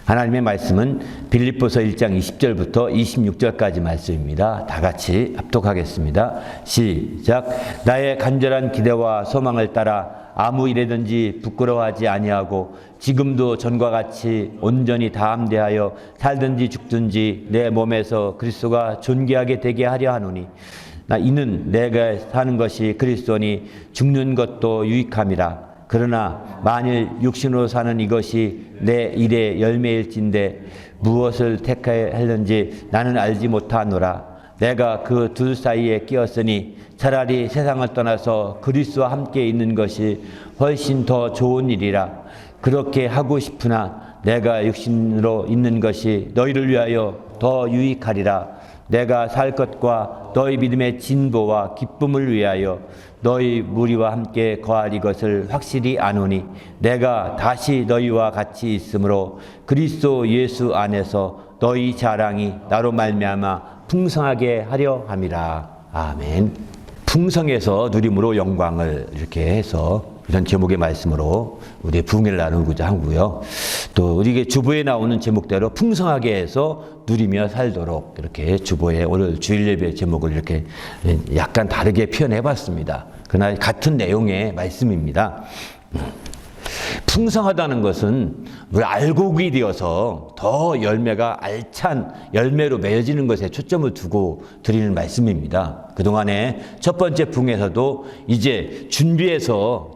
하나님의 말씀은 빌립보서 1장 20절부터 26절까지 말씀입니다. 다 같이 합독하겠습니다. 시작. 나의 간절한 기대와 소망을 따라 아무 일에든지 부끄러워하지 아니하고 지금도 전과 같이 온전히 다함대하여 살든지 죽든지 내 몸에서 그리스도가 존귀하게 되게 하려 하노니 이는 내가 사는 것이 그리스도니 죽는 것도 유익함이라. 그러나 만일 육신으로 사는 이것이 내 일의 열매일진데 무엇을 택하였는지 나는 알지 못하노라. 내가 그 둘 사이에 끼었으니 차라리 세상을 떠나서 그리스도와 함께 있는 것이 훨씬 더 좋은 일이라. 그렇게 하고 싶으나 내가 육신으로 있는 것이 너희를 위하여 더 유익하리라. 내가 살 것과 너희 믿음의 진보와 기쁨을 위하여 너희 무리와 함께 거할 이것을 확실히 아노니 내가 다시 너희와 같이 있으므로 그리스도 예수 안에서 너희 자랑이 나로 말미암아 풍성하게 하려 함이라. 아멘. 풍성해서 누림으로 영광을 이렇게 해서 이런 제목의 말씀으로 우리의 부흥회를 나누고자 하고요. 또 우리에게 주보에 나오는 제목대로 풍성하게 해서 누리며 살도록 이렇게 주보에 오늘 주일 예배 제목을 이렇게 약간 다르게 표현해 봤습니다. 그러나 같은 내용의 말씀입니다. 풍성하다는 것은 우리 알곡이 되어서 더 열매가 알찬 열매로 맺어지는 것에 초점을 두고 드리는 말씀입니다. 그동안에 첫 번째 부흥에서도 이제 준비해서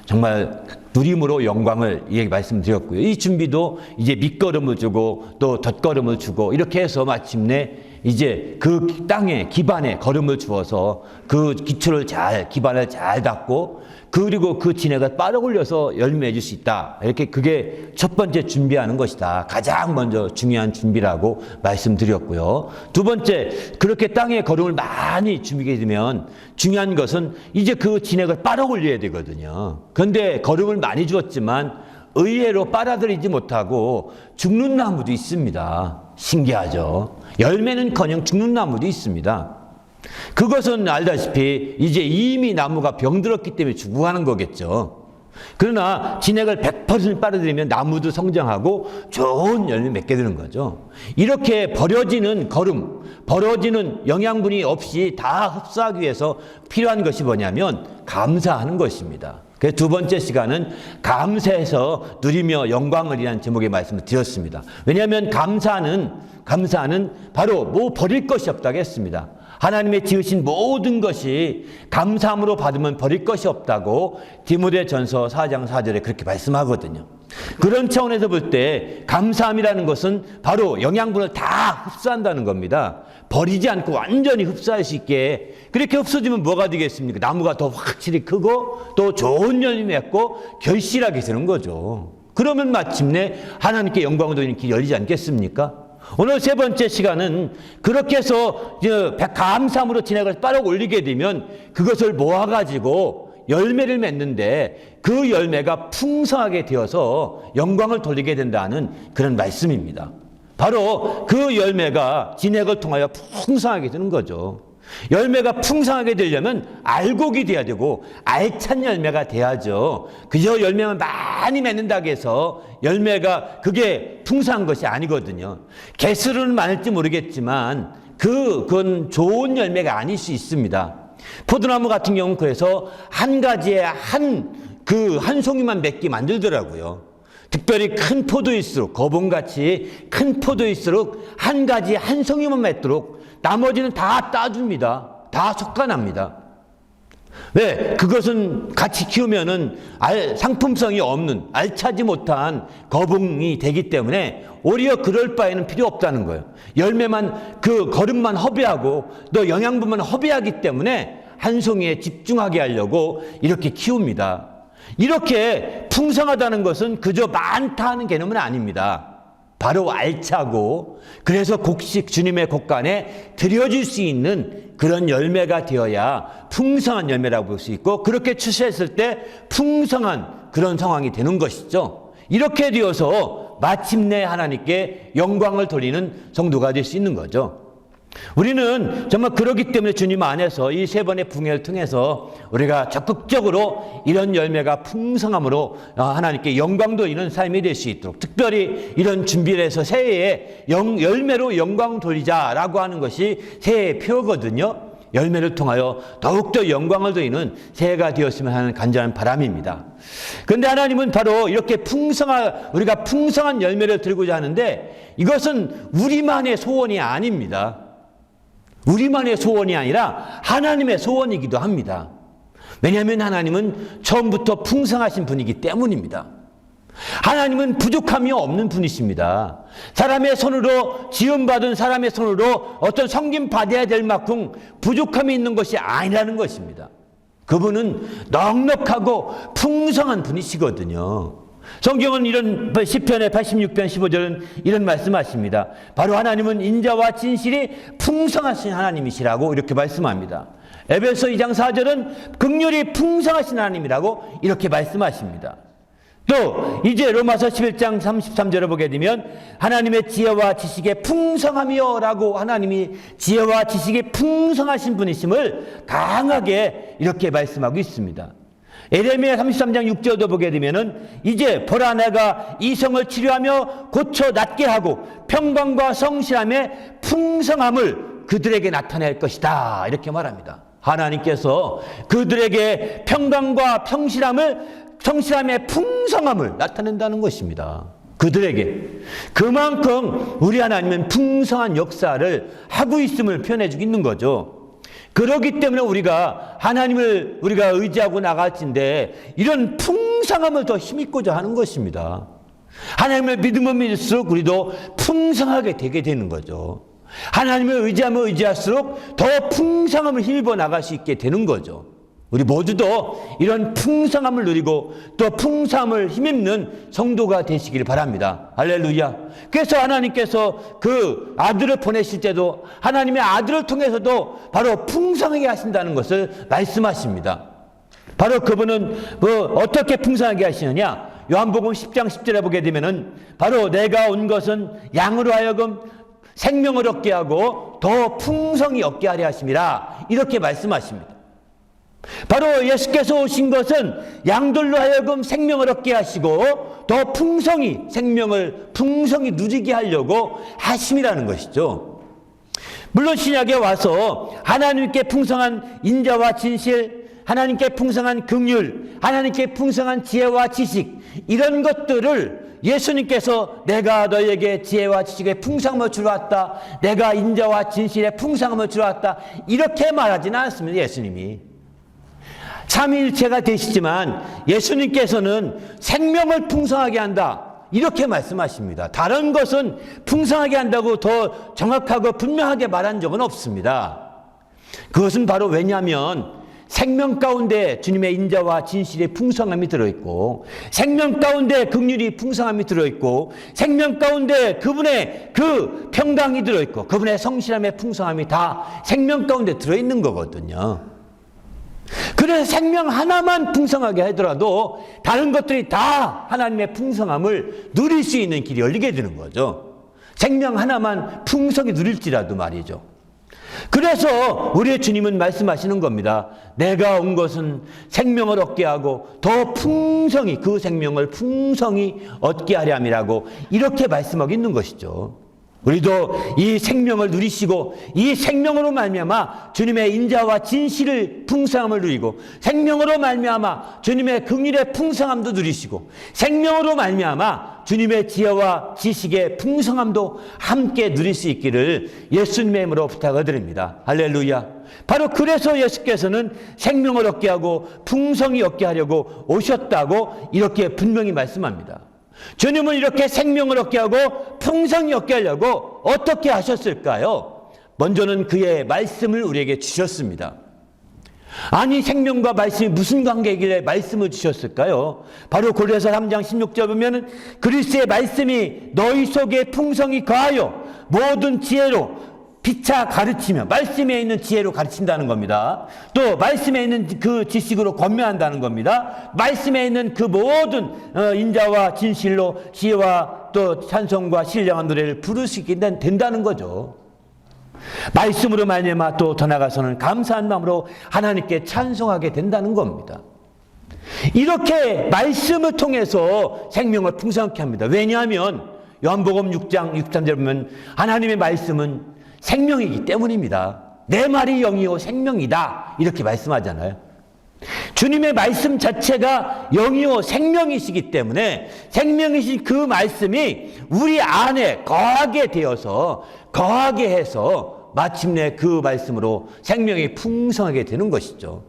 정말 누림으로 영광을 말씀드렸고요. 이 준비도 이제 밑거름을 주고 또 덧거름을 주고 이렇게 해서 마침내 이제 그 땅에 기반에 걸음을 주어서 그 기반을 잘 닦고 그리고 그 진해가 빨아 올려서 열매 맺을 수 있다. 이렇게 그게 첫 번째 준비하는 것이다. 가장 먼저 중요한 준비라고 말씀드렸고요. 두 번째, 그렇게 땅에 걸음을 많이 준비하게 되면 중요한 것은 이제 그 진해가 빨아 올려야 되거든요. 그런데 걸음을 많이 주었지만 의외로 빨아들이지 못하고 죽는 나무도 있습니다. 신기하죠. 열매는커녕 죽는 나무도 있습니다. 그것은 알다시피 이제 이미 나무가 병들었기 때문에 죽어가는 거겠죠. 그러나 진액을 100% 빨아들이면 나무도 성장하고 좋은 열매 맺게 되는 거죠. 이렇게 버려지는 걸음, 버려지는 영양분이 없이 다 흡수하기 위해서 필요한 것이 뭐냐면 감사하는 것입니다. 그래서 두 번째 시간은 감사해서 누리며 영광을 이라는 제목의 말씀을 드렸습니다. 왜냐하면 감사는 바로 버릴 것이 없다고 했습니다. 하나님의 지으신 모든 것이 감사함으로 받으면 버릴 것이 없다고 디모데전서 4장 4절에 그렇게 말씀하거든요. 그런 차원에서 볼 때 감사함이라는 것은 바로 영양분을 다 흡수한다는 겁니다. 버리지 않고 완전히 흡수할 수 있게. 그렇게 흡수되면 뭐가 되겠습니까? 나무가 더 확실히 크고 또 좋은 열매 맺고 결실하게 되는 거죠. 그러면 마침내 하나님께 영광을 돌리는 길이 열리지 않겠습니까? 오늘 세 번째 시간은 그렇게 해서 감사함으로 진액을 빨아 올리게 되면 그것을 모아가지고 열매를 맺는데 그 열매가 풍성하게 되어서 영광을 돌리게 된다는 그런 말씀입니다. 바로 그 열매가 진액을 통하여 풍성하게 되는 거죠. 열매가 풍성하게 되려면 알곡이 돼야 되고 알찬 열매가 돼야죠. 그저 열매만 많이 맺는다고 해서 열매가 그게 풍성한 것이 아니거든요. 개수는 많을지 모르겠지만 그건 좋은 열매가 아닐 수 있습니다. 포도나무 같은 경우는 그래서 한 가지에 한 송이만 맺게 만들더라고요. 특별히 큰 포도일수록, 거봉같이 큰 포도일수록 한 가지 한 송이만 맺도록 나머지는 다 따줍니다. 다 솎아납니다. 왜? 그것은 같이 키우면은 상품성이 없는, 알차지 못한 거봉이 되기 때문에 오히려 그럴 바에는 필요 없다는 거예요. 열매만, 그 거름만 허비하고 또 영양분만 허비하기 때문에 한 송이에 집중하게 하려고 이렇게 키웁니다. 이렇게 풍성하다는 것은 그저 많다 하는 개념은 아닙니다. 바로 알차고 그래서 곡식 주님의 곳간에 드려질 수 있는 그런 열매가 되어야 풍성한 열매라고 볼 수 있고 그렇게 출시했을 때 풍성한 그런 상황이 되는 것이죠. 이렇게 되어서 마침내 하나님께 영광을 돌리는 성도가 될 수 있는 거죠. 우리는 정말 그렇기 때문에 주님 안에서 이 세 번의 붕해를 통해서 우리가 적극적으로 이런 열매가 풍성함으로 하나님께 영광 돌리는 삶이 될 수 있도록, 특별히 이런 준비를 해서 새해에 열매로 영광 돌리자라고 하는 것이 새해의 표거든요. 열매를 통하여 더욱더 영광을 돌리는 새해가 되었으면 하는 간절한 바람입니다. 그런데 하나님은 바로 이렇게 우리가 풍성한 열매를 들고자 하는데, 이것은 우리만의 소원이 아닙니다. 우리만의 소원이 아니라 하나님의 소원이기도 합니다. 왜냐하면 하나님은 처음부터 풍성하신 분이기 때문입니다. 하나님은 부족함이 없는 분이십니다. 사람의 손으로 지음받은 사람의 손으로 어떤 섬김 받아야 될 만큼 부족함이 있는 것이 아니라는 것입니다. 그분은 넉넉하고 풍성한 분이시거든요. 성경은 이런 시편의 86편 15절은 이런 말씀하십니다. 바로 하나님은 인자와 진실이 풍성하신 하나님이시라고 이렇게 말씀합니다. 에베소 2장 4절은 긍휼이 풍성하신 하나님이라고 이렇게 말씀하십니다. 또 이제 로마서 11장 33절을 보게 되면 하나님의 지혜와 지식의 풍성함이여 라고 하나님이 지혜와 지식이 풍성하신 분이심을 강하게 이렇게 말씀하고 있습니다. 에레미야 33장 6절도 보게 되면은 이제 보라 내가 이성을 치료하며 고쳐 낫게 하고 평강과 성실함의 풍성함을 그들에게 나타낼 것이다 이렇게 말합니다. 하나님께서 그들에게 평강과 성실함의 풍성함을 나타낸다는 것입니다. 그들에게. 그만큼 우리 하나님은 풍성한 역사를 하고 있음을 표현해 주고 있는 거죠. 그렇기 때문에 우리가 하나님을 우리가 의지하고 나갈진데 이런 풍성함을 더 힘입고자 하는 것입니다. 하나님을 믿으면 믿을수록 우리도 풍성하게 되게 되는 거죠. 하나님을 의지하면 의지할수록 더 풍성함을 힘입어 나갈 수 있게 되는 거죠. 우리 모두도 이런 풍성함을 누리고 또 풍성함을 힘입는 성도가 되시기를 바랍니다. 할렐루야. 그래서 하나님께서 그 아들을 보내실 때도 하나님의 아들을 통해서도 바로 풍성하게 하신다는 것을 말씀하십니다. 바로 그분은 어떻게 풍성하게 하시느냐? 요한복음 10장 10절에 보게 되면은 바로 내가 온 것은 양으로 하여금 생명을 얻게 하고 더 풍성히 얻게 하려 하심이라 이렇게 말씀하십니다. 바로 예수께서 오신 것은 양들로 하여금 생명을 얻게 하시고 더 생명을 풍성히 누리게 하려고 하심이라는 것이죠. 물론 신약에 와서 하나님께 풍성한 인자와 진실, 하나님께 풍성한 긍휼, 하나님께 풍성한 지혜와 지식, 이런 것들을 예수님께서 내가 너에게 지혜와 지식의 풍성함을 주러 왔다, 내가 인자와 진실의 풍성함을 주러 왔다, 이렇게 말하지는 않습니다. 예수님이 삼위일체가 되시지만 예수님께서는 생명을 풍성하게 한다 이렇게 말씀하십니다. 다른 것은 풍성하게 한다고 더 정확하고 분명하게 말한 적은 없습니다. 그것은 바로 왜냐하면 생명 가운데 주님의 인자와 진실의 풍성함이 들어있고, 생명 가운데 긍휼이 풍성함이 들어있고, 생명 가운데 그분의 그 평강이 들어있고, 그분의 성실함의 풍성함이 다 생명 가운데 들어있는 거거든요. 그래서 생명 하나만 풍성하게 하더라도 다른 것들이 다 하나님의 풍성함을 누릴 수 있는 길이 열리게 되는 거죠. 생명 하나만 풍성히 누릴지라도 말이죠. 그래서 우리의 주님은 말씀하시는 겁니다. 내가 온 것은 생명을 얻게 하고 더 풍성히, 그 생명을 풍성히 얻게 하려 함이라고 이렇게 말씀하고 있는 것이죠. 우리도 이 생명을 누리시고 이 생명으로 말미암아 주님의 인자와 진실을 풍성함을 누리고, 생명으로 말미암아 주님의 긍휼의 풍성함도 누리시고, 생명으로 말미암아 주님의 지혜와 지식의 풍성함도 함께 누릴 수 있기를 예수님의 이름으로 부탁을 드립니다. 할렐루야. 바로 그래서 예수께서는 생명을 얻게 하고 풍성히 얻게 하려고 오셨다고 이렇게 분명히 말씀합니다. 주님은 이렇게 생명을 얻게 하고 풍성히 얻게 하려고 어떻게 하셨을까요? 먼저는 그의 말씀을 우리에게 주셨습니다. 아니, 생명과 말씀이 무슨 관계이길래 말씀을 주셨을까요? 바로 고린도서 3장 16절 보면은 그리스도의 말씀이 너희 속에 풍성히 거하여 모든 지혜로 피차 가르치며, 말씀에 있는 지혜로 가르친다는 겁니다. 또 말씀에 있는 그 지식으로 권면한다는 겁니다. 말씀에 있는 그 모든 인자와 진실로 지혜와 또 찬송과 신령한 노래를 부를 수 있게 된다는 거죠. 말씀으로 말미암아 또 더 나아가서는 감사한 마음으로 하나님께 찬송하게 된다는 겁니다. 이렇게 말씀을 통해서 생명을 풍성하게 합니다. 왜냐하면 요한복음 6장 63절에 보면 하나님의 말씀은 생명이기 때문입니다. 내 말이 영이요 생명이다 이렇게 말씀하잖아요. 주님의 말씀 자체가 영이요 생명이시기 때문에 생명이신 그 말씀이 우리 안에 거하게 되어서 거하게 해서 마침내 그 말씀으로 생명이 풍성하게 되는 것이죠.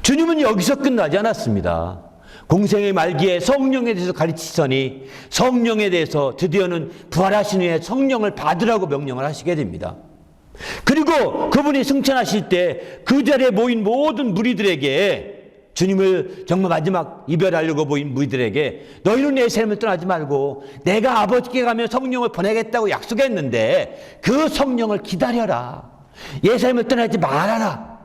주님은 여기서 끝나지 않았습니다. 공생의 말기에 성령에 대해서 가르치시더니 성령에 대해서 드디어는 부활하신 후에 성령을 받으라고 명령을 하시게 됩니다. 그리고 그분이 승천하실 때 그 자리에 모인 모든 무리들에게 주님을 정말 마지막 이별하려고 모인 무리들에게 너희는 내 삶을 떠나지 말고 내가 아버지께 가면 성령을 보내겠다고 약속했는데 그 성령을 기다려라. 예루살렘을 떠나지 말아라.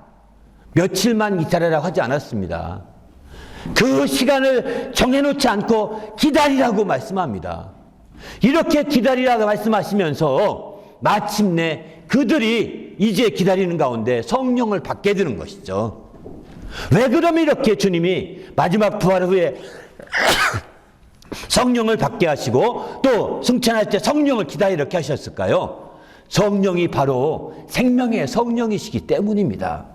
며칠만 기다려라 하지 않았습니다. 그 시간을 정해놓지 않고 기다리라고 말씀합니다. 이렇게 기다리라고 말씀하시면서 마침내 그들이 이제 기다리는 가운데 성령을 받게 되는 것이죠. 왜 그러면 이렇게 주님이 마지막 부활 후에 성령을 받게 하시고 또 승천할 때 성령을 기다리라 이렇게 하셨을까요? 성령이 바로 생명의 성령이시기 때문입니다.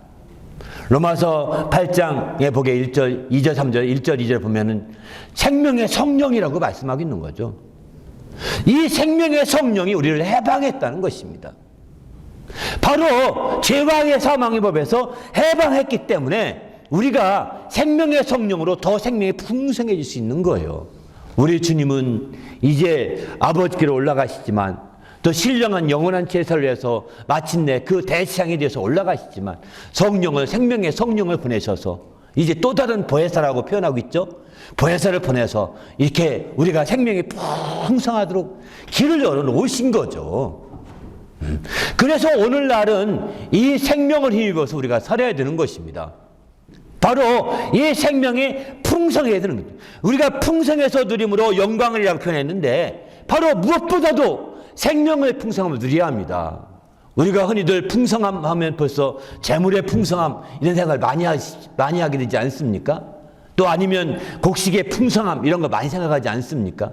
로마서 8장에 보게 1절, 2절, 3절, 1절, 2절 보면은 생명의 성령이라고 말씀하고 있는 거죠. 이 생명의 성령이 우리를 해방했다는 것입니다. 바로 죄와의 사망의 법에서 해방했기 때문에 우리가 생명의 성령으로 더 생명이 풍성해질 수 있는 거예요. 우리 주님은 이제 아버지께로 올라가시지만 또 신령한 영원한 제사를 위해서 마침내 그 대상에 대해서 올라가시지만 성령을 생명의 성령을 보내셔서 이제 또 다른 보혜사라고 표현하고 있죠. 보혜사를 보내서 이렇게 우리가 생명이 풍성하도록 길을 열어 놓으신 거죠. 그래서 오늘날은 이 생명을 힘입어서 우리가 살아야 되는 것입니다. 바로 이 생명이 풍성해야 되는 거죠. 우리가 풍성해서 누림으로 영광을이라고 표현했는데 바로 무엇보다도 생명의 풍성함을 누려야 합니다. 우리가 흔히들 풍성함 하면 벌써 재물의 풍성함 이런 생각을 많이 하게 되지 않습니까? 또 아니면 곡식의 풍성함 이런 거 많이 생각하지 않습니까?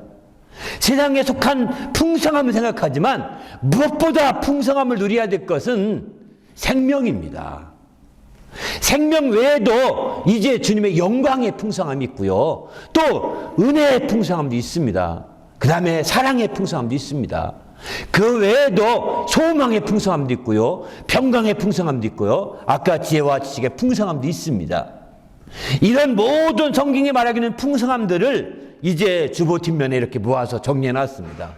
세상에 속한 풍성함을 생각하지만 무엇보다 풍성함을 누려야 될 것은 생명입니다. 생명 외에도 이제 주님의 영광의 풍성함이 있고요. 또 은혜의 풍성함도 있습니다. 그 다음에 사랑의 풍성함도 있습니다. 그 외에도 소망의 풍성함도 있고요. 평강의 풍성함도 있고요. 아까 지혜와 지식의 풍성함도 있습니다. 이런 모든 성경이 말하기는 풍성함들을 이제 주보 뒷면에 이렇게 모아서 정리해 놨습니다.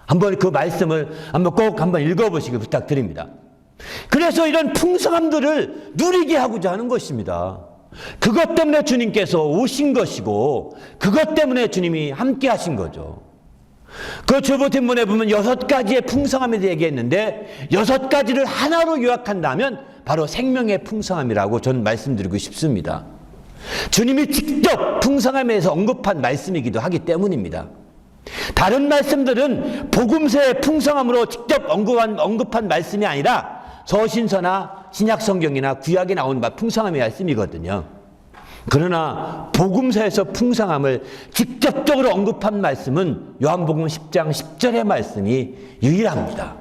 한번 그 말씀을 꼭 한번 읽어보시길 부탁드립니다. 그래서 이런 풍성함들을 누리게 하고자 하는 것입니다. 그것 때문에 주님께서 오신 것이고 그것 때문에 주님이 함께 하신 거죠. 그 주보 뒷면에 보면 6가지의 풍성함에 대해 얘기했는데 6가지를 하나로 요약한다면 바로 생명의 풍성함이라고 저는 말씀드리고 싶습니다. 주님이 직접 풍성함에 대해서 언급한 말씀이기도 하기 때문입니다. 다른 말씀들은 복음서의 풍성함으로 직접 언급한 말씀이 아니라 서신서나 신약성경이나 구약에 나온 풍성함의 말씀이거든요. 그러나 복음서에서 풍성함을 직접적으로 언급한 말씀은 요한복음 10장 10절의 말씀이 유일합니다.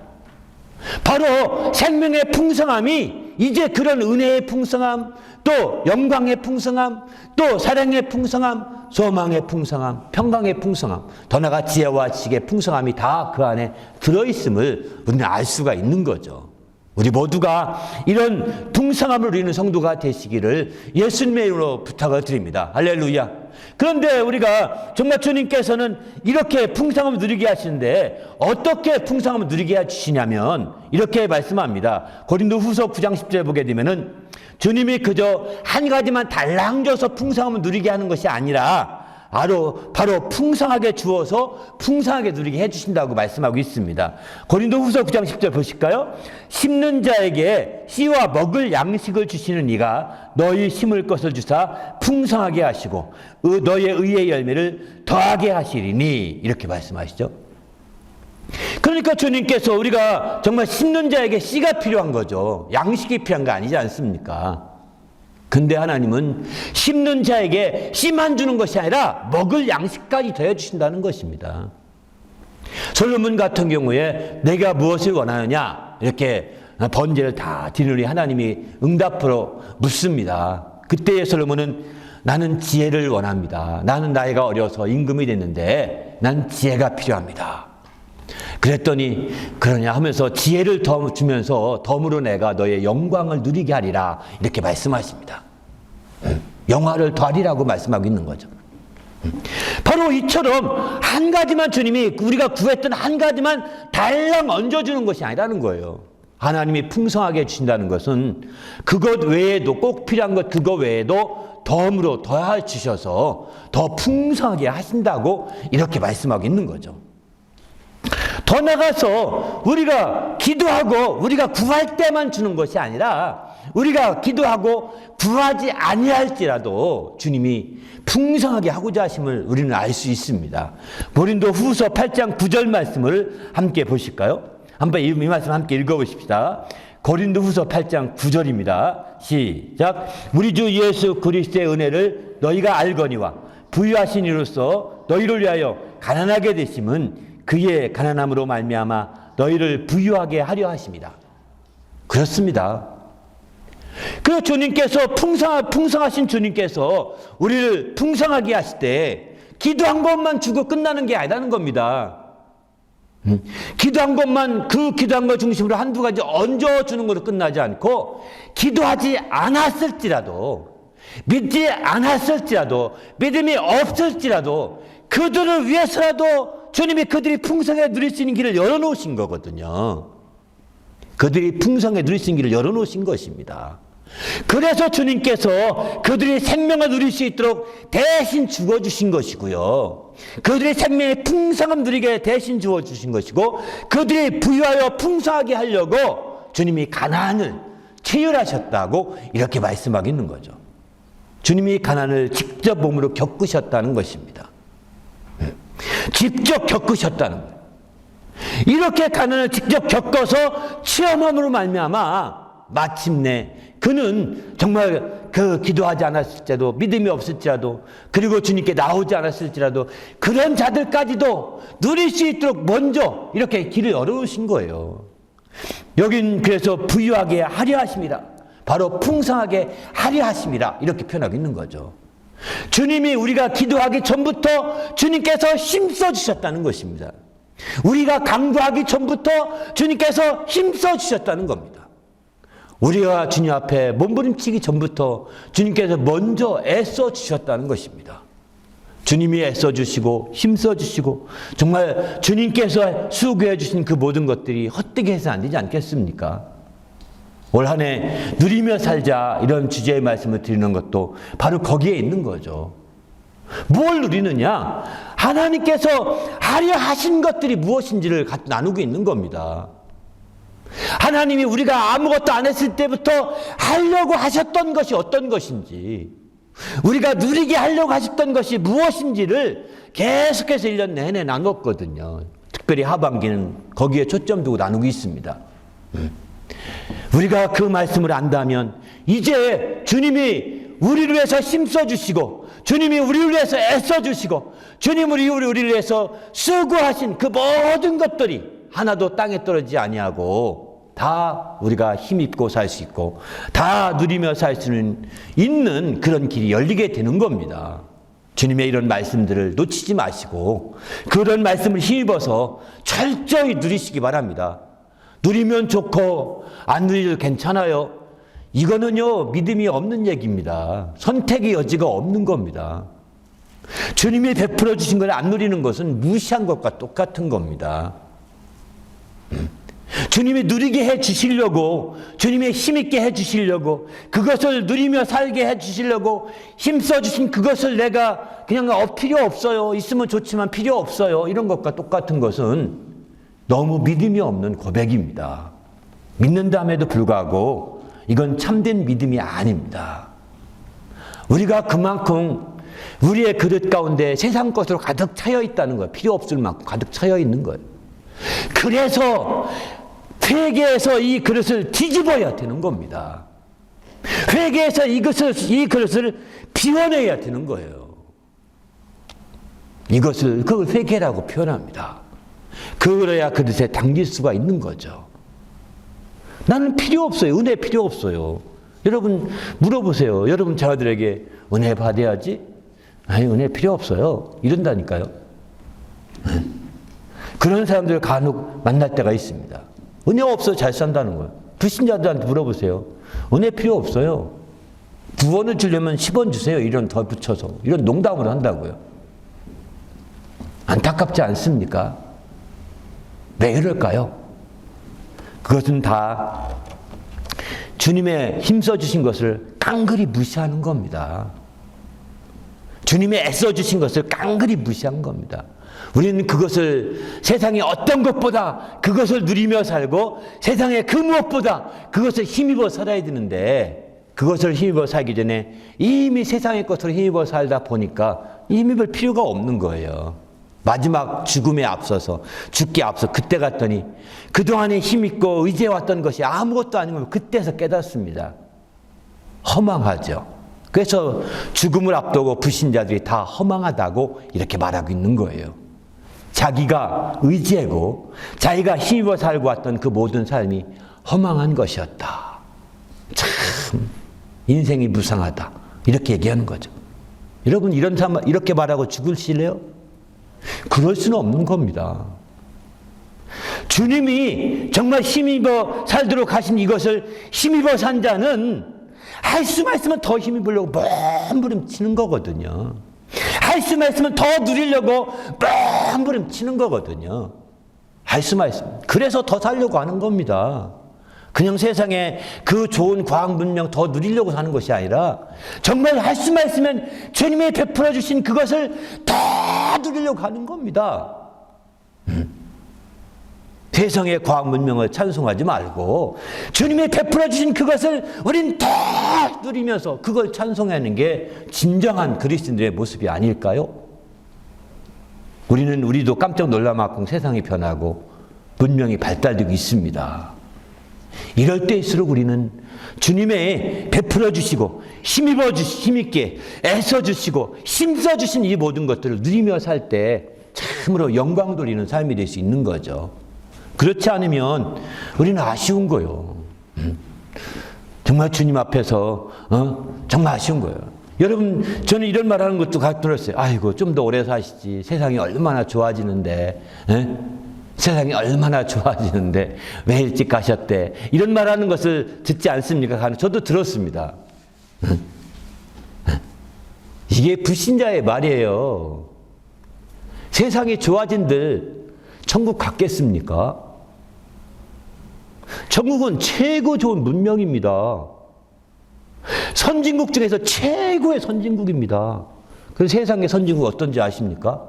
바로 생명의 풍성함이 이제 그런 은혜의 풍성함, 또 영광의 풍성함, 또 사랑의 풍성함, 소망의 풍성함, 평강의 풍성함, 더 나아가 지혜와 지식의 풍성함이 다 그 안에 들어있음을 우리는 알 수가 있는 거죠. 우리 모두가 이런 풍성함을 누리는 성도가 되시기를 예수님의 이름으로 부탁을 드립니다. 할렐루야. 그런데 우리가 정말 주님께서는 이렇게 풍성함을 누리게 하시는데 어떻게 풍성함을 누리게 해주시냐면 이렇게 말씀합니다. 고린도후서 9장 10절에 보게 되면은 주님이 그저 한 가지만 달랑 줘서 풍성함을 누리게 하는 것이 아니라 바로 풍성하게 주어서 풍성하게 누리게 해주신다고 말씀하고 있습니다. 고린도후서 9장 10절 보실까요? 심는 자에게 씨와 먹을 양식을 주시는 이가 너희 심을 것을 주사 풍성하게 하시고 너희의 의의 열매를 더하게 하시리니 이렇게 말씀하시죠. 그러니까 주님께서 우리가 정말 심는 자에게 씨가 필요한 거죠. 양식이 필요한 거 아니지 않습니까? 근데 하나님은 심는 자에게 씨만 주는 것이 아니라 먹을 양식까지 더해주신다는 것입니다. 솔로몬 같은 경우에 내가 무엇을 원하느냐 이렇게 번제를 다 드리니 하나님이 응답으로 묻습니다. 그때의 솔로몬은 나는 지혜를 원합니다. 나는 나이가 어려서 임금이 됐는데 난 지혜가 필요합니다. 그랬더니 그러냐 하면서 지혜를 더 주면서 덤으로 내가 너의 영광을 누리게 하리라 이렇게 말씀하십니다. 영화를 더하리라고 말씀하고 있는 거죠. 바로 이처럼 한 가지만 주님이 우리가 구했던 한 가지만 달랑 얹어주는 것이 아니라는 거예요. 하나님이 풍성하게 주신다는 것은 그것 외에도 꼭 필요한 것 그것 외에도 덤으로 더해 주셔서 더 풍성하게 하신다고 이렇게 말씀하고 있는 거죠. 더 나가서 우리가 기도하고 우리가 구할 때만 주는 것이 아니라 우리가 기도하고 구하지 아니할지라도 주님이 풍성하게 하고자 하심을 우리는 알 수 있습니다. 고린도후서 8장 9절 말씀을 함께 보실까요? 한번 이 말씀 함께 읽어보십시다. 고린도후서 8장 9절입니다. 시작. 우리 주 예수 그리스도의 은혜를 너희가 알거니와 부유하신 이로써 너희를 위하여 가난하게 되심은 그의 가난함으로 말미암아 너희를 부유하게 하려 하십니다. 그렇습니다. 그 주님께서 풍성하신 주님께서 우리를 풍성하게 하실 때 기도한 것만 주고 끝나는 게 아니라는 겁니다. 기도한 것만 그 기도한 것 중심으로 한두 가지 얹어주는 것으로 끝나지 않고 기도하지 않았을지라도 믿지 않았을지라도 믿음이 없을지라도 그들을 위해서라도 주님이 그들이 풍성하게 누릴 수 있는 길을 열어놓으신 거거든요. 그들이 풍성하게 누릴 수 있는 길을 열어놓으신 것입니다. 그래서 주님께서 그들이 생명을 누릴 수 있도록 대신 죽어주신 것이고요. 그들이 생명의 풍성함 누리게 대신 주어주신 것이고 그들이 부유하여 풍성하게 하려고 주님이 가난을 체휼하셨다고 이렇게 말씀하고 있는 거죠. 주님이 가난을 직접 몸으로 겪으셨다는 것입니다. 직접 겪으셨다는 거예요. 이렇게 가난을 직접 겪어서 체험함으로 말미암아 마침내 그는 정말 그 기도하지 않았을지라도 믿음이 없을지라도 그리고 주님께 나오지 않았을지라도 그런 자들까지도 누릴 수 있도록 먼저 이렇게 길을 열어놓으신 거예요. 여긴 그래서 부유하게 하려 하십니다. 바로 풍성하게 하려 하십니다. 이렇게 표현하고 있는 거죠. 주님이 우리가 기도하기 전부터 주님께서 힘써 주셨다는 것입니다. 우리가 강구하기 전부터 주님께서 힘써 주셨다는 겁니다. 우리가 주님 앞에 몸부림치기 전부터 주님께서 먼저 애써 주셨다는 것입니다. 주님이 애써 주시고 힘써 주시고 정말 주님께서 수고해 주신 그 모든 것들이 헛되게 해서 안 되지 않겠습니까? 올 한 해 누리며 살자 이런 주제의 말씀을 드리는 것도 바로 거기에 있는 거죠. 뭘 누리느냐? 하나님께서 하려 하신 것들이 무엇인지를 나누고 있는 겁니다. 하나님이 우리가 아무것도 안 했을 때부터 하려고 하셨던 것이 어떤 것인지 우리가 누리게 하려고 하셨던 것이 무엇인지를 계속해서 1년 내내 나눴거든요. 특별히 하반기는 거기에 초점 두고 나누고 있습니다. 우리가 그 말씀을 안다면 이제 주님이 우리를 위해서 힘써 주시고 주님이 우리를 위해서 애써 주시고 주님이 우리를 위해서 수고하신 그 모든 것들이 하나도 땅에 떨어지지 아니하고 다 우리가 힘입고 살 수 있고 다 누리며 살 수 있는 그런 길이 열리게 되는 겁니다. 주님의 이런 말씀들을 놓치지 마시고 그런 말씀을 힘입어서 철저히 누리시기 바랍니다. 누리면 좋고 안 누리도 괜찮아요. 이거는요 믿음이 없는 얘기입니다. 선택의 여지가 없는 겁니다. 주님이 베풀어 주신 걸 안 누리는 것은 무시한 것과 똑같은 겁니다. 주님이 누리게 해 주시려고 주님이 힘있게 해 주시려고 그것을 누리며 살게 해 주시려고 힘써 주신 그것을 내가 그냥 필요 없어요. 있으면 좋지만 필요 없어요. 이런 것과 똑같은 것은 너무 믿음이 없는 고백입니다. 믿는다음에도 불구하고 이건 참된 믿음이 아닙니다. 우리가 그만큼 우리의 그릇 가운데 세상 것으로 가득 차여 있다는 거예요. 필요 없을 만큼 가득 차여 있는 거예요. 그래서 회개해서 이 그릇을 뒤집어야 되는 겁니다. 회개해서 이 그릇을 비워내야 되는 거예요. 그걸 회개라고 표현합니다. 그래야 그릇에 담길 수가 있는 거죠. 나는 필요 없어요. 은혜 필요 없어요. 여러분 물어보세요. 여러분 자녀들에게 은혜 받아야지? 아니, 은혜 필요 없어요. 이런다니까요. 그런 사람들 간혹 만날 때가 있습니다. 은혜 없어 잘 산다는 거예요. 불신자들한테 물어보세요. 은혜 필요 없어요. 9원을 주려면 10원 주세요. 이런 더 붙여서. 이런 농담으로 한다고요. 안타깝지 않습니까? 왜 이럴까요? 그것은 다 주님의 힘써 주신 것을 깡그리 무시하는 겁니다. 주님이 애써 주신 것을 깡그리 무시한 겁니다. 우리는 그것을 세상의 어떤 것보다 그것을 누리며 살고 세상의 그 무엇보다 그것을 힘입어 살아야 되는데, 그것을 힘입어 살기 전에 이미 세상의 것으로 힘입어 살다 보니까 힘입을 필요가 없는 거예요. 마지막 죽음에 앞서서, 죽기에 앞서 그때 갔더니 그동안에 힘입고 의지해왔던 것이 아무것도 아닌 걸 그때서 깨닫습니다. 허망하죠. 그래서 죽음을 앞두고 불신자들이 다 허망하다고 이렇게 말하고 있는 거예요. 자기가 의지하고 자기가 힘입어 살고 왔던 그 모든 삶이 허망한 것이었다. 참 인생이 무상하다. 이렇게 얘기하는 거죠. 여러분 이렇게 말하고 죽으실래요? 그럴 수는 없는 겁니다. 주님이 정말 힘입어 살도록 하신 이것을 힘입어 산 자는 할 수만 있으면 더 힘입으려고 몸부림치는 거거든요. 할 수만 있으면 더 누리려고 몸부림치는 거거든요. 할 수만 있으면. 그래서 더 살려고 하는 겁니다. 그냥 세상에 그 좋은 과학 문명 더 누리려고 사는 것이 아니라 정말 할 수만 있으면 주님이 베풀어 주신 그것을 더 누리려고 하는 겁니다. 세상의 과학 문명을 찬송하지 말고 주님이 베풀어 주신 그것을 우린 더 누리면서 그걸 찬송하는 게 진정한 그리스도인들의 모습이 아닐까요? 우리도 깜짝 놀랄 만큼 세상이 변하고 문명이 발달되고 있습니다. 이럴 때일수록 우리는 주님의 베풀어 주시고 힘있게 애써 주시고 힘써 주신 이 모든 것들을 누리며 살 때 참으로 영광 돌리는 삶이 될 수 있는 거죠. 그렇지 않으면 우리는 아쉬운 거예요. 정말 주님 앞에서 정말 아쉬운 거예요. 여러분, 저는 이런 말하는 것도 가끔 들었어요. 아이고, 좀 더 오래 사시지. 세상이 얼마나 좋아지는데. 세상이 얼마나 좋아지는데 왜 일찍 가셨대. 이런 말하는 것을 듣지 않습니까? 저도 들었습니다. 이게 불신자의 말이에요. 세상이 좋아진들 천국 갔겠습니까? 천국은 최고 좋은 문명입니다. 선진국 중에서 최고의 선진국입니다. 그래서 세상의 선진국 어떤지 아십니까?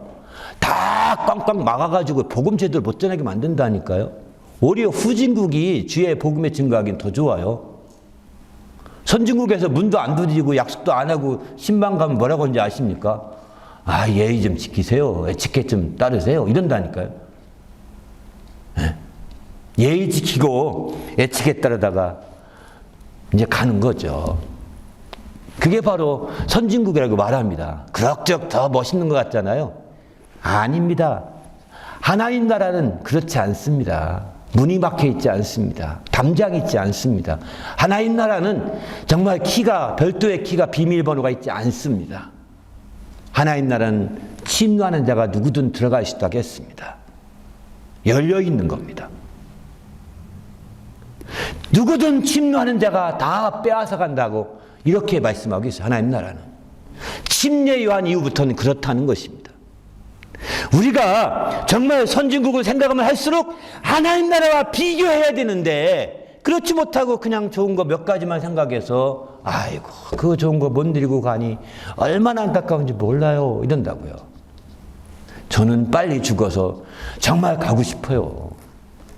다 꽝꽝 막아가지고 복음 제대로 못 전하게 만든다니까요. 오히려 후진국이 주의 복음의 증거하기는 더 좋아요. 선진국에서 문도 안 두드리고 약속도 안 하고 신방 가면 뭐라고 하는지 아십니까? 아, 예의 좀 지키세요. 에티켓 좀 따르세요. 이런다니까요. 예의 지키고 에티켓 따르다가 이제 가는 거죠. 그게 바로 선진국이라고 말합니다. 그럭저럭 더 멋있는 것 같잖아요. 아닙니다. 하나님 나라는 그렇지 않습니다. 문이 막혀 있지 않습니다. 담장 있지 않습니다. 하나님 나라는 정말 별도의 키가 비밀번호가 있지 않습니다. 하나님 나라는 침노하는 자가 누구든 들어갈 수 있다고 했습니다. 열려 있는 겁니다. 누구든 침노하는 자가 다 빼앗아 간다고 이렇게 말씀하고 있어요. 하나님 나라는. 침례 요한 이후부터는 그렇다는 것입니다. 우리가 정말 선진국을 생각하면 할수록 하나님 나라와 비교해야 되는데 그렇지 못하고 그냥 좋은 거 몇 가지만 생각해서 아이고 그 좋은 거 못 누리고 가니 얼마나 안타까운지 몰라요 이런다고요. 저는 빨리 죽어서 정말 가고 싶어요.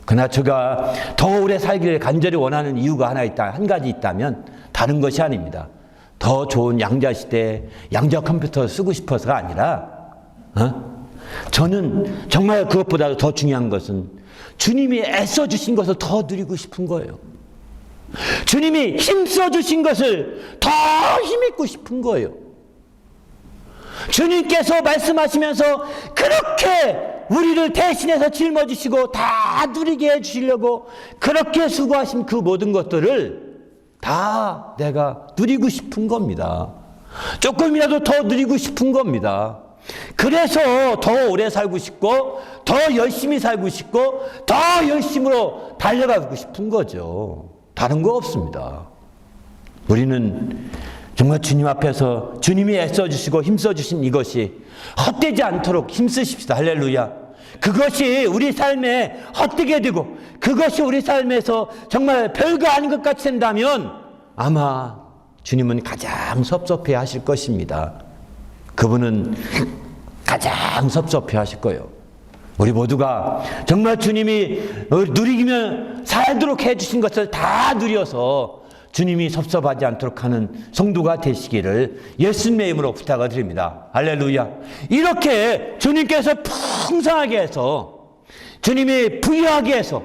그러나 제가 더 오래 살기를 간절히 원하는 이유가 한 가지 있다면 다른 것이 아닙니다. 더 좋은 양자시대 양자 컴퓨터를 쓰고 싶어서가 아니라 저는 정말 그것보다도 더 중요한 것은 주님이 애써 주신 것을 더 누리고 싶은 거예요. 주님이 힘써 주신 것을 더 힘입고 싶은 거예요. 주님께서 말씀하시면서 그렇게 우리를 대신해서 짊어지시고 다 누리게 해주시려고 그렇게 수고하신 그 모든 것들을 다 내가 누리고 싶은 겁니다. 조금이라도 더 누리고 싶은 겁니다. 그래서 더 오래 살고 싶고 더 열심히 살고 싶고 더 열심으로 달려가고 싶은 거죠. 다른 거 없습니다. 우리는 정말 주님 앞에서 주님이 애써주시고 힘써주신 이것이 헛되지 않도록 힘쓰십시다. 할렐루야. 그것이 우리 삶에 헛되게 되고 그것이 우리 삶에서 정말 별거 아닌 것 같이 된다면 아마 주님은 가장 섭섭해 하실 것입니다. 그분은 가장 섭섭해 하실 거예요. 우리 모두가 정말 주님이 누리면 살도록 해주신 것을 다 누려서 주님이 섭섭하지 않도록 하는 성도가 되시기를 예수님의 이름으로 부탁을 드립니다. 할렐루야. 이렇게 주님께서 풍성하게 해서 주님이 부유하게 해서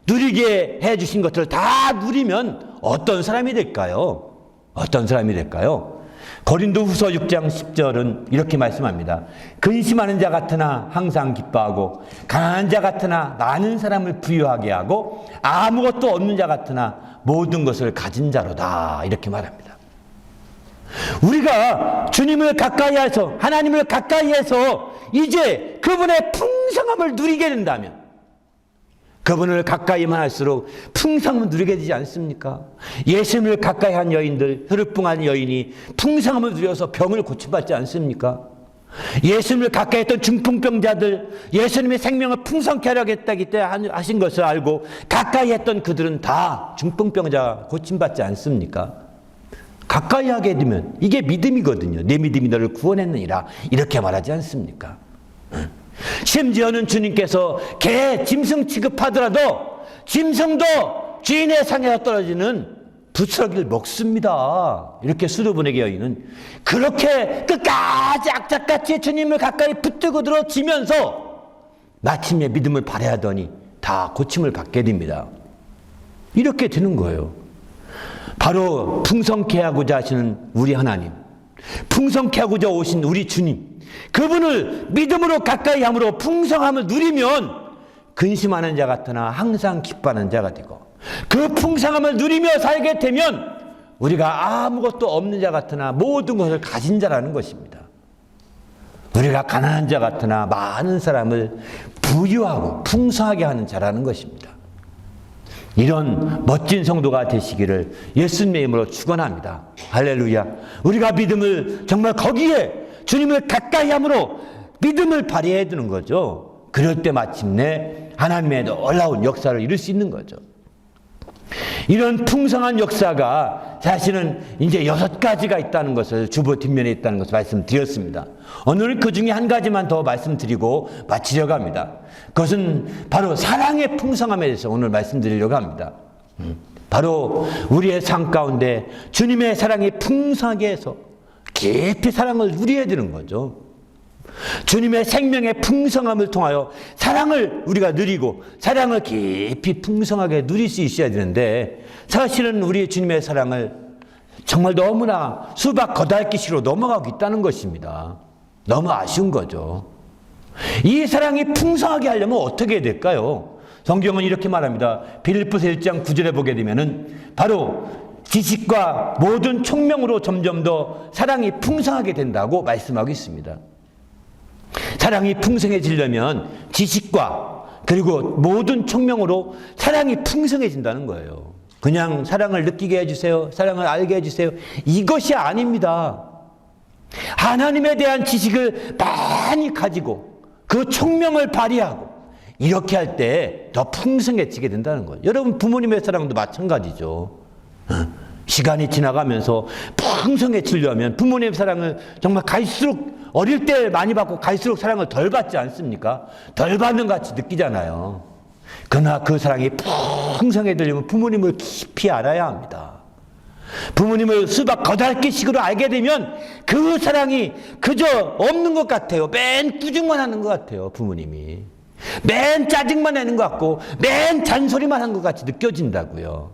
누리게 해주신 것들을 다 누리면 어떤 사람이 될까요? 어떤 사람이 될까요? 고린도후서 6장 10절은 이렇게 말씀합니다. 근심하는 자 같으나 항상 기뻐하고 가난한 자 같으나 많은 사람을 부유하게 하고 아무것도 없는 자 같으나 모든 것을 가진 자로다. 이렇게 말합니다. 우리가 주님을 가까이 해서 하나님을 가까이 해서 이제 그분의 풍성함을 누리게 된다면 그분을 가까이만 할수록 풍성함을 누리게 되지 않습니까? 예수님을 가까이 한 여인들, 혈루증한 여인이 풍성함을 누려서 병을 고침받지 않습니까? 예수님을 가까이 했던 중풍병자들, 예수님의 생명을 풍성케 하려고 했다기 때문에 하신 것을 알고 가까이 했던 그들은 다 중풍병자 고침받지 않습니까? 가까이 하게 되면 이게 믿음이거든요. 내 믿음이 너를 구원했느니라 이렇게 말하지 않습니까? 심지어는 주님께서 개 짐승 취급하더라도 짐승도 주인의 상에서 떨어지는 부스러기를 먹습니다. 이렇게 수르분의 여인은 그렇게 끝까지 악착같이 주님을 가까이 붙들고 들어지면서 마침내 믿음을 발휘하더니 다 고침을 받게 됩니다. 이렇게 되는 거예요. 바로 풍성케 하고자 하시는 우리 하나님, 풍성케 하고자 오신 우리 주님, 그분을 믿음으로 가까이 함으로 풍성함을 누리면 근심하는 자 같으나 항상 기뻐하는 자가 되고 그 풍성함을 누리며 살게 되면 우리가 아무것도 없는 자 같으나 모든 것을 가진 자라는 것입니다. 우리가 가난한 자 같으나 많은 사람을 부유하고 풍성하게 하는 자라는 것입니다. 이런 멋진 성도가 되시기를 예수님의 이름으로 축원합니다. 할렐루야. 우리가 믿음을 정말 거기에 주님을 가까이 함으로 믿음을 발휘해야 되는 거죠. 그럴 때 마침내 하나님의 놀라운 역사를 이룰 수 있는 거죠. 이런 풍성한 역사가 사실은 이제 6가지가 있다는 것을 주보 뒷면에 있다는 것을 말씀드렸습니다. 오늘은 그 중에 한 가지만 더 말씀드리고 마치려고 합니다. 그것은 바로 사랑의 풍성함에 대해서 오늘 말씀드리려고 합니다. 바로 우리의 삶 가운데 주님의 사랑이 풍성하게 해서 깊이 사랑을 누려야 되는 거죠. 주님의 생명의 풍성함을 통하여 사랑을 우리가 누리고 사랑을 깊이 풍성하게 누릴 수 있어야 되는데 사실은 우리 주님의 사랑을 정말 너무나 수박 겉핥기식으로 넘어가고 있다는 것입니다. 너무 아쉬운 거죠. 이 사랑이 풍성하게 하려면 어떻게 해야 될까요? 성경은 이렇게 말합니다. 빌립보서 1장 9절에 보게 되면은 바로 지식과 모든 총명으로 점점 더 사랑이 풍성하게 된다고 말씀하고 있습니다. 사랑이 풍성해지려면 지식과 그리고 모든 총명으로 사랑이 풍성해진다는 거예요. 그냥 사랑을 느끼게 해주세요. 사랑을 알게 해주세요. 이것이 아닙니다. 하나님에 대한 지식을 많이 가지고 그 총명을 발휘하고 이렇게 할 때 더 풍성해지게 된다는 거예요. 여러분 부모님의 사랑도 마찬가지죠. 시간이 지나가면서 풍성해지려면 부모님의 사랑을 정말 갈수록 어릴 때 많이 받고 갈수록 사랑을 덜 받지 않습니까? 덜 받는 것 같이 느끼잖아요. 그러나 그 사랑이 풍성해지려면 부모님을 깊이 알아야 합니다. 부모님을 수박 겉핥기식으로 알게 되면 그 사랑이 그저 없는 것 같아요. 맨 꾸중만 하는 것 같아요. 부모님이. 맨 짜증만 내는 것 같고 맨 잔소리만 한 것 같이 느껴진다고요.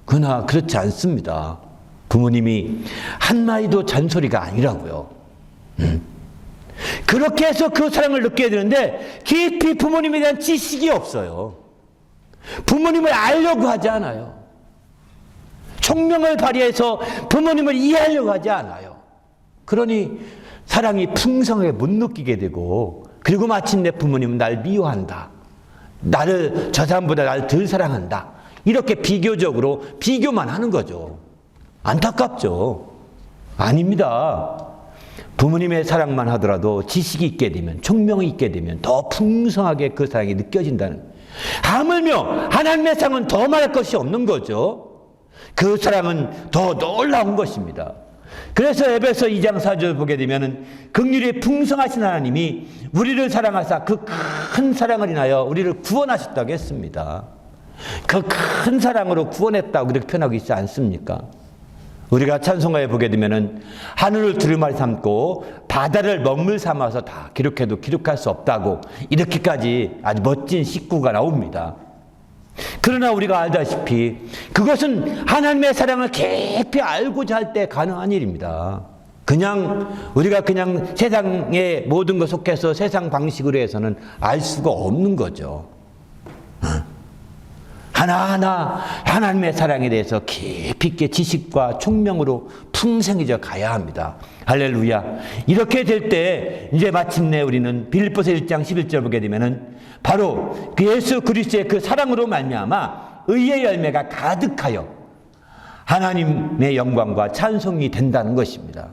그러나 그렇지 않습니다. 부모님이 한마디도 잔소리가 아니라고요. 그렇게 해서 그 사랑을 느껴야 되는데 깊이 부모님에 대한 지식이 없어요. 부모님을 알려고 하지 않아요. 총명을 발휘해서 부모님을 이해하려고 하지 않아요. 그러니 사랑이 풍성하게 못 느끼게 되고, 그리고 마침내 부모님은 날 미워한다, 나를 저 사람보다 나를 덜 사랑한다, 이렇게 비교적으로 비교만 하는 거죠. 안타깝죠. 아닙니다. 부모님의 사랑만 하더라도 지식이 있게 되면, 총명이 있게 되면 더 풍성하게 그 사랑이 느껴진다는, 하물며 하나님의 사랑은 더 말할 것이 없는 거죠. 그 사랑은 더 놀라운 것입니다. 그래서 에베소 2장 4절 보게 되면은 긍휼이 풍성하신 하나님이 우리를 사랑하사 그 큰 사랑을 인하여 우리를 구원하셨다고 했습니다. 그 큰 사랑으로 구원했다고 그렇게 표현하고 있지 않습니까? 우리가 찬송가에 보게 되면은 하늘을 두루마리 삼고 바다를 먹물 삼아서 다 기록해도 기록할 수 없다고, 이렇게까지 아주 멋진 식구가 나옵니다. 그러나 우리가 알다시피 그것은 하나님의 사랑을 깊이 알고자 할 때 가능한 일입니다. 그냥 우리가 그냥 세상의 모든 것 속해서 세상 방식으로 해서는 알 수가 없는 거죠. 하나하나 하나님의 사랑에 대해서 깊이 있게 지식과 총명으로 풍성해져 가야 합니다. 할렐루야. 이렇게 될 때 이제 마침내 우리는 빌립보서 1장 11절 보게 되면은 바로 그 예수 그리스도의 그 사랑으로 말미암아 의의 열매가 가득하여 하나님의 영광과 찬송이 된다는 것입니다.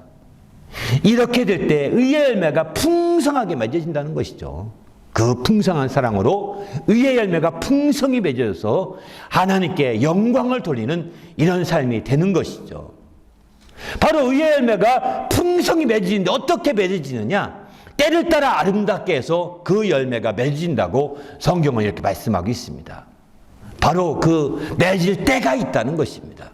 이렇게 될 때 의의 열매가 풍성하게 맺어진다는 것이죠. 그 풍성한 사랑으로 의의 열매가 풍성히 맺어져서 하나님께 영광을 돌리는 이런 삶이 되는 것이죠. 바로 의의 열매가 풍성히 맺어지는데 어떻게 맺어지느냐? 때를 따라 아름답게 해서 그 열매가 맺어진다고 성경은 이렇게 말씀하고 있습니다. 바로 그 맺을 때가 있다는 것입니다.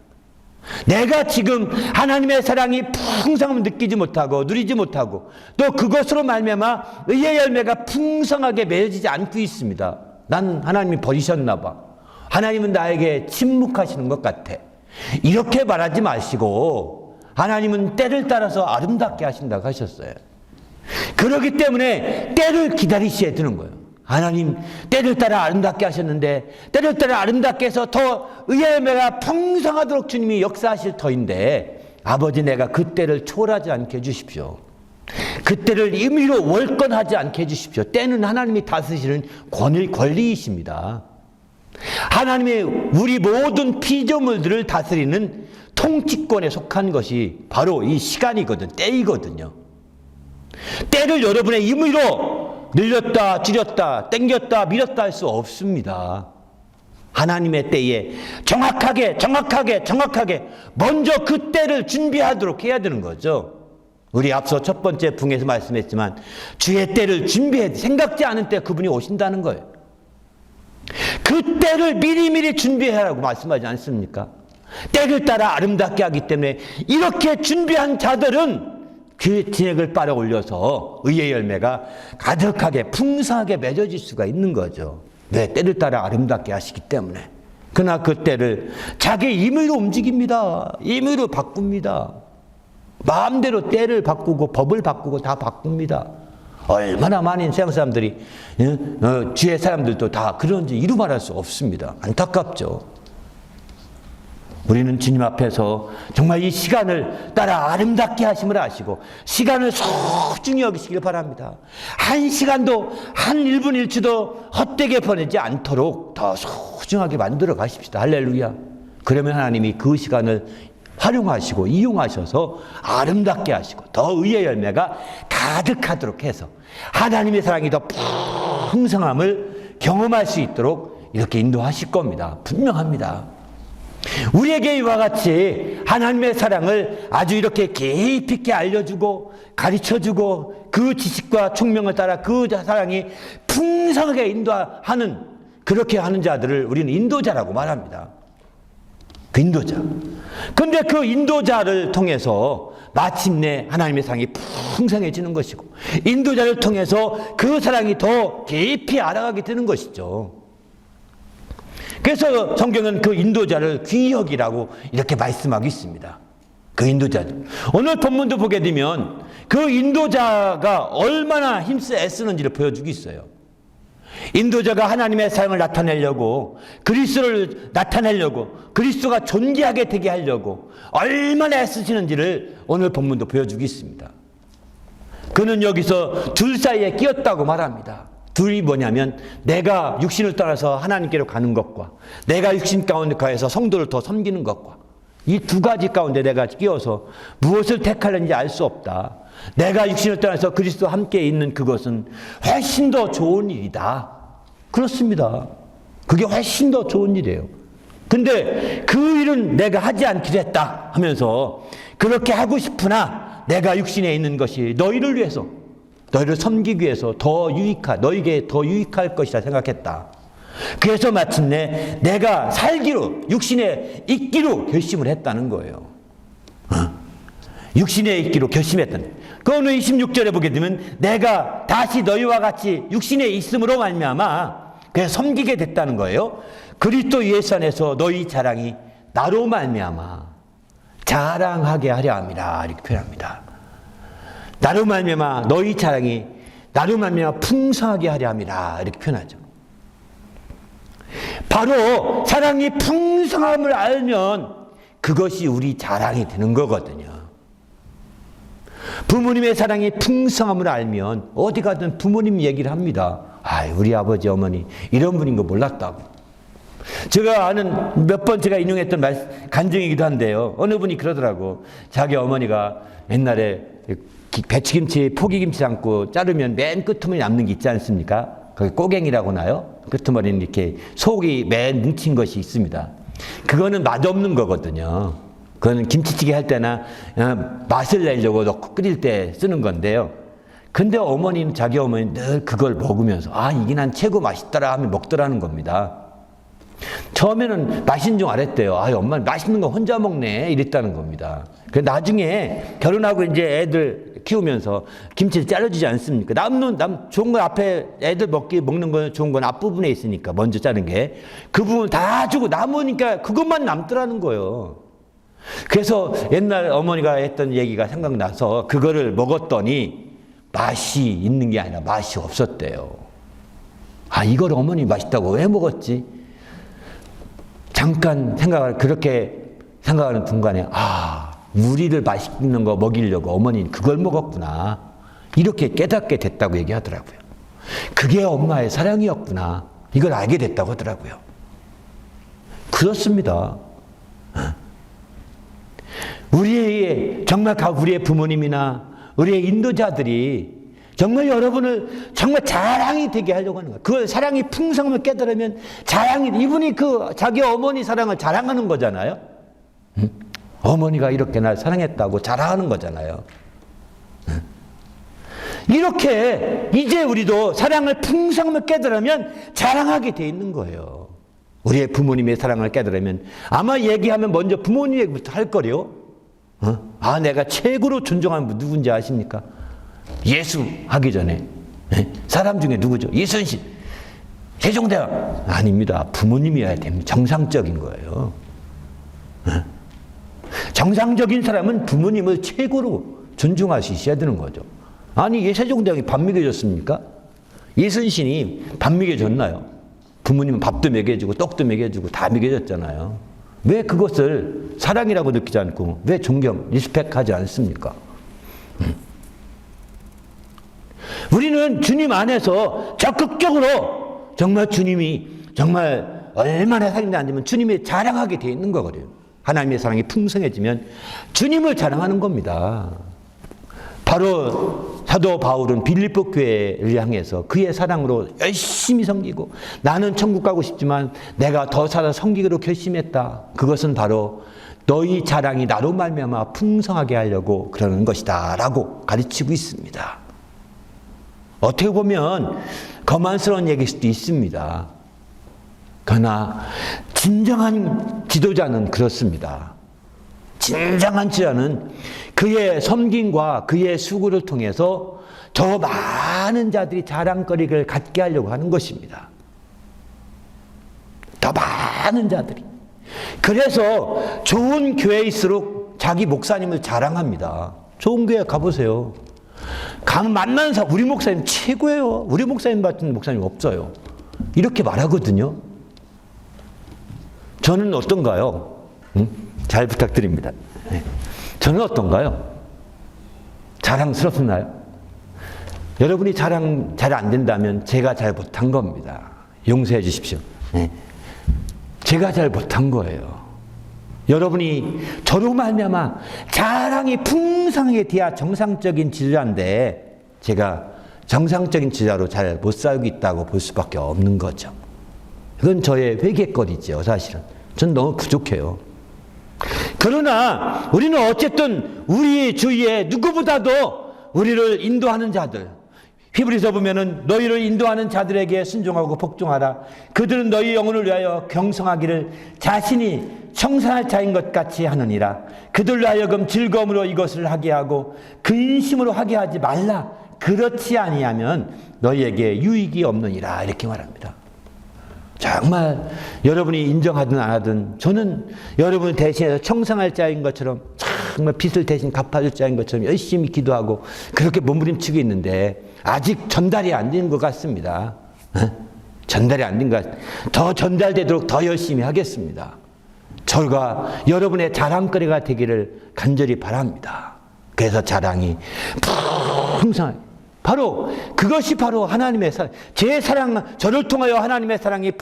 내가 지금 하나님의 사랑이 풍성함을 느끼지 못하고 누리지 못하고 또 그것으로 말미암아 의의 열매가 풍성하게 맺어지지 않고 있습니다. 난 하나님이 버리셨나 봐. 하나님은 나에게 침묵하시는 것 같아. 이렇게 말하지 마시고 하나님은 때를 따라서 아름답게 하신다고 하셨어요. 그렇기 때문에 때를 기다리셔야 되는 거예요. 하나님 때를 따라 아름답게 하셨는데 때를 따라 아름답게 해서 더 의의 열매가 풍성하도록 주님이 역사하실 터인데, 아버지 내가 그 때를 초월하지 않게 해주십시오. 그 때를 임의로 월권하지 않게 해주십시오. 때는 하나님이 다스리시는 권리이십니다. 하나님의 우리 모든 피조물들을 다스리는 통치권에 속한 것이 바로 이 시간이거든, 때이거든요. 때를 여러분의 임의로 늘렸다 줄였다 당겼다 밀었다 할 수 없습니다. 하나님의 때에 정확하게 먼저 그 때를 준비하도록 해야 되는 거죠. 우리 앞서 첫 번째 붕에서 말씀했지만 주의 때를 준비해, 생각지 않은 때 그분이 오신다는 거예요. 그 때를 미리미리 준비하라고 말씀하지 않습니까? 때를 따라 아름답게 하기 때문에 이렇게 준비한 자들은 그 진액을 빨아 올려서 의의 열매가 가득하게 풍성하게 맺어질 수가 있는 거죠. 왜? 때를 따라 아름답게 하시기 때문에. 그러나 그 때를 자기 임의로 움직입니다. 임의로 바꿉니다. 마음대로 때를 바꾸고 법을 바꾸고 다 바꿉니다. 얼마나 많은 세상 사람들이, 주의 사람들도 다 그런지 이루 말할 수 없습니다. 안타깝죠. 우리는 주님 앞에서 정말 이 시간을 따라 아름답게 하심을 아시고 시간을 소중히 여기시길 바랍니다. 한 시간도 한 1분 1초도 헛되게 보내지 않도록 더 소중하게 만들어 가십시다. 할렐루야. 그러면 하나님이 그 시간을 활용하시고 이용하셔서 아름답게 하시고 더 의의 열매가 가득하도록 해서 하나님의 사랑이 더 풍성함을 경험할 수 있도록 이렇게 인도하실 겁니다. 분명합니다. 우리에게 이와 같이 하나님의 사랑을 아주 이렇게 깊이 있게 알려주고 가르쳐주고 그 지식과 총명을 따라 그 사랑이 풍성하게 인도하는, 그렇게 하는 자들을 우리는 인도자라고 말합니다. 그 인도자. 근데 그 인도자를 통해서 마침내 하나님의 사랑이 풍성해지는 것이고, 인도자를 통해서 그 사랑이 더 깊이 알아가게 되는 것이죠. 그래서 성경은 그 인도자를 귀역이라고 이렇게 말씀하고 있습니다. 그 인도자들. 오늘 본문도 보게 되면 그 인도자가 얼마나 힘써 애쓰는지를 보여주고 있어요. 인도자가 하나님의 사랑을 나타내려고, 그리스도를 나타내려고, 그리스도가 존귀하게 되게 하려고 얼마나 애쓰시는지를 오늘 본문도 보여주고 있습니다. 그는 여기서 둘 사이에 끼었다고 말합니다. 둘이 뭐냐면, 내가 육신을 떠나서 하나님께로 가는 것과 내가 육신 가운데 가서 성도를 더 섬기는 것과, 이 두 가지 가운데 내가 끼어서 무엇을 택하는지 알 수 없다. 내가 육신을 떠나서 그리스도와 함께 있는 그것은 훨씬 더 좋은 일이다. 그렇습니다. 그게 훨씬 더 좋은 일이에요. 근데 그 일은 내가 하지 않기로 했다 하면서, 그렇게 하고 싶으나 내가 육신에 있는 것이 너희를 위해서, 너희를 섬기기 위해서 너희에게 더 유익할 것이라 생각했다. 그래서 마침내 내가 살기로, 육신에 있기로 결심을 했다는 거예요. 육신에 있기로 결심했다는 거예요. 그 오늘 26절에 보게 되면, 내가 다시 너희와 같이 육신에 있음으로 말미암아 그래서 섬기게 됐다는 거예요. 그리스도 예수 안에서 너희 자랑이 나로 말미암아 자랑하게 하려 함이라, 이렇게 표현합니다. 나로 말미암아 너희 자랑이 나로 말미암아 풍성하게 하려 함이라, 이렇게 표현하죠. 바로 사랑이 풍성함을 알면 그것이 우리 자랑이 되는 거거든요. 부모님의 사랑이 풍성함을 알면 어디 가든 부모님 얘기를 합니다. 우리 아버지 어머니 이런 분인 거 몰랐다고. 제가 아는 몇 번 제가 인용했던 간증이기도 한데요, 어느 분이 그러더라고. 자기 어머니가 옛날에 배추김치, 포기김치 담고 자르면 맨 끝머리 남는 게 있지 않습니까? 거기 꼬갱이라고 나요. 끝머리는 이렇게 속이 맨 뭉친 것이 있습니다. 그거는 맛없는 거거든요. 그거는 김치찌개 할 때나 맛을 내려고 넣고 끓일 때 쓰는 건데요. 근데 어머니는, 자기 어머니는 늘 그걸 먹으면서 이게 난 최고 맛있더라 하면 먹더라는 겁니다. 처음에는 맛인 줄 알았대요. 엄마는 맛있는 거 혼자 먹네, 이랬다는 겁니다. 그 나중에 결혼하고 이제 애들 키우면서 김치를 잘라주지 않습니까? 좋은 거 앞에 애들 먹는 거 좋은 건 앞부분에 있으니까 먼저 자른 게, 그 부분 다 주고 남으니까 그것만 남더라는 거예요. 그래서 옛날 어머니가 했던 얘기가 생각나서 그거를 먹었더니 맛이 있는 게 아니라 맛이 없었대요. 이걸 어머니 맛있다고 왜 먹었지? 잠깐 그렇게 생각하는 순간에, 우리를 맛있는 거 먹이려고 어머니는 그걸 먹었구나, 이렇게 깨닫게 됐다고 얘기하더라고요. 그게 엄마의 사랑이었구나, 이걸 알게 됐다고 하더라고요. 그렇습니다. 우리의 부모님이나 우리의 인도자들이 정말 여러분을 정말 자랑이 되게 하려고 하는 거예요. 그 사랑이 풍성함을 깨달으면 이분이 자기 어머니 사랑을 자랑하는 거잖아요. 어머니가 이렇게 날 사랑했다고 자랑하는 거잖아요. 이렇게 이제 우리도 사랑을 풍성함을 깨달으면 자랑하게 돼 있는 거예요. 우리의 부모님의 사랑을 깨달으면 아마 얘기하면 먼저 부모님 얘기부터 할 거래요. 내가 최고로 존경하는 분 누군지 아십니까? 예수 하기 전에 사람 중에 누구죠? 이순신, 세종대왕. 아닙니다. 부모님이어야 됩니다. 정상적인 거예요. 정상적인 사람은 부모님을 최고로 존중하셔야 되는 거죠. 세종대왕이 밥 먹여줬습니까? 이순신이 밥 먹여줬나요? 부모님은 밥도 먹여주고 떡도 먹여주고 다 먹여줬잖아요. 왜 그것을 사랑이라고 느끼지 않고 왜 리스펙하지 않습니까? 우리는 주님 안에서 적극적으로 정말 주님이 정말 얼마나 사랑인지 아니면 주님이 자랑하게 되어 있는 거거든요. 하나님의 사랑이 풍성해지면 주님을 자랑하는 겁니다. 바로 사도 바울은 빌립보 교회를 향해서 그의 사랑으로 열심히 섬기고, 나는 천국 가고 싶지만 내가 더 살아 섬기기로 결심했다. 그것은 바로 너희 자랑이 나로 말미암아 풍성하게 하려고 그러는 것이다 라고 가르치고 있습니다. 어떻게 보면 거만스러운 얘기일 수도 있습니다. 그러나 진정한 지도자는 그렇습니다. 진정한 지도자는 그의 섬김과 그의 수고를 통해서 더 많은 자들이 자랑거리를 갖게 하려고 하는 것입니다. 더 많은 자들이. 그래서 좋은 교회일수록 자기 목사님을 자랑합니다. 좋은 교회 가보세요. 만나는 사람, 우리 목사님 최고예요. 우리 목사님 같은 목사님 없어요. 이렇게 말하거든요. 저는 어떤가요? 잘 부탁드립니다. 네. 저는 어떤가요? 자랑스럽나요? 여러분이 자랑 잘 안 된다면 제가 잘 못한 겁니다. 용서해 주십시오. 네. 제가 잘 못한 거예요. 여러분이 저로 말미암아 자랑이 풍성하게 돼야 정상적인 지도자인데 제가 정상적인 지도자로 잘 못 살고 있다고 볼 수밖에 없는 거죠. 그건 저의 회개거리죠, 사실은. 전 너무 부족해요. 그러나 우리는 어쨌든 우리 주위에 누구보다도 우리를 인도하는 자들, 히브리서 보면은 너희를 인도하는 자들에게 순종하고 복종하라. 그들은 너희 영혼을 위하여 경성하기를 자신이 청산할 자인 것 같이 하느니라. 그들로 하여금 즐거움으로 이것을 하게 하고 근심으로 하게 하지 말라. 그렇지 아니하면 너희에게 유익이 없느니라. 이렇게 말합니다. 정말 여러분이 인정하든 안 하든 저는 여러분을 대신해서 청산할 자인 것처럼 정말 빚을 대신 갚아줄 자인 것처럼 열심히 기도하고 그렇게 몸부림치고 있는데 아직 전달이 안 된 것 같습니다. 전달이 안 된 것 같습니다. 더 전달되도록 더 열심히 하겠습니다. 저가 여러분의 자랑거리가 되기를 간절히 바랍니다. 그래서 자랑이 풍성하게 바로 그것이 바로 하나님의 사랑, 제 사랑, 저를 통하여 하나님의 사랑이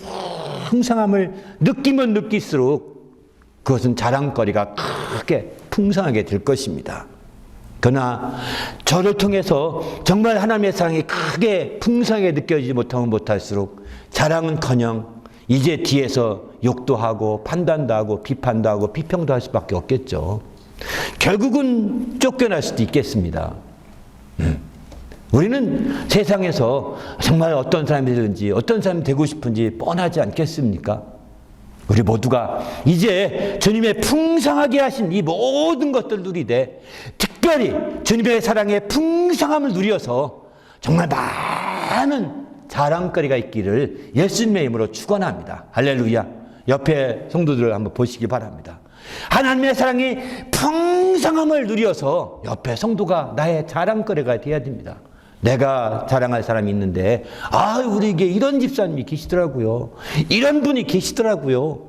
풍성함을 느끼면 느낄수록 그것은 자랑거리가 크게 풍성하게 될 것입니다. 그러나 저를 통해서 정말 하나님의 사랑이 크게 풍성하게 느껴지지 못하면 못할수록 자랑은커녕 이제 뒤에서 욕도 하고 판단도 하고 비판도 하고 비평도 할 수밖에 없겠죠. 결국은 쫓겨날 수도 있겠습니다. 우리는 세상에서 정말 어떤 사람이 되든지 어떤 사람이 되고 싶은지 뻔하지 않겠습니까? 우리 모두가 이제 주님의 풍성하게 하신 이 모든 것들을 누리되 특별히 주님의 사랑의 풍성함을 누려서 정말 많은 자랑거리가 있기를 예수님의 이름으로 축원합니다. 할렐루야. 옆에 성도들을 한번 보시기 바랍니다. 하나님의 사랑이 풍성함을 누려서 옆에 성도가 나의 자랑거리가 되어야 됩니다. 내가 자랑할 사람이 있는데 우리에게 이런 집사님이 계시더라고요. 이런 분이 계시더라고요.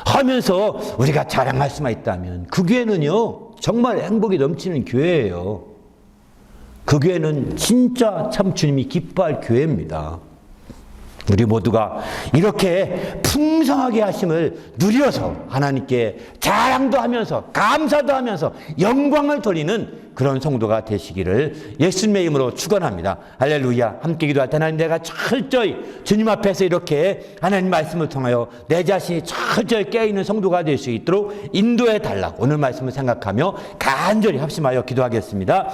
하면서 우리가 자랑할 수만 있다면 그 교회는요 정말 행복이 넘치는 교회예요. 그 교회는 진짜 참 주님이 기뻐할 교회입니다. 우리 모두가 이렇게 풍성하게 하심을 누려서 하나님께 자랑도 하면서 감사도 하면서 영광을 돌리는 그런 성도가 되시기를 예수님의 이름으로 축원합니다. 할렐루야. 함께 기도할 때 하나님, 내가 철저히 주님 앞에서 이렇게 하나님 말씀을 통하여 내 자신이 철저히 깨어있는 성도가 될 수 있도록 인도해 달라고 오늘 말씀을 생각하며 간절히 합심하여 기도하겠습니다.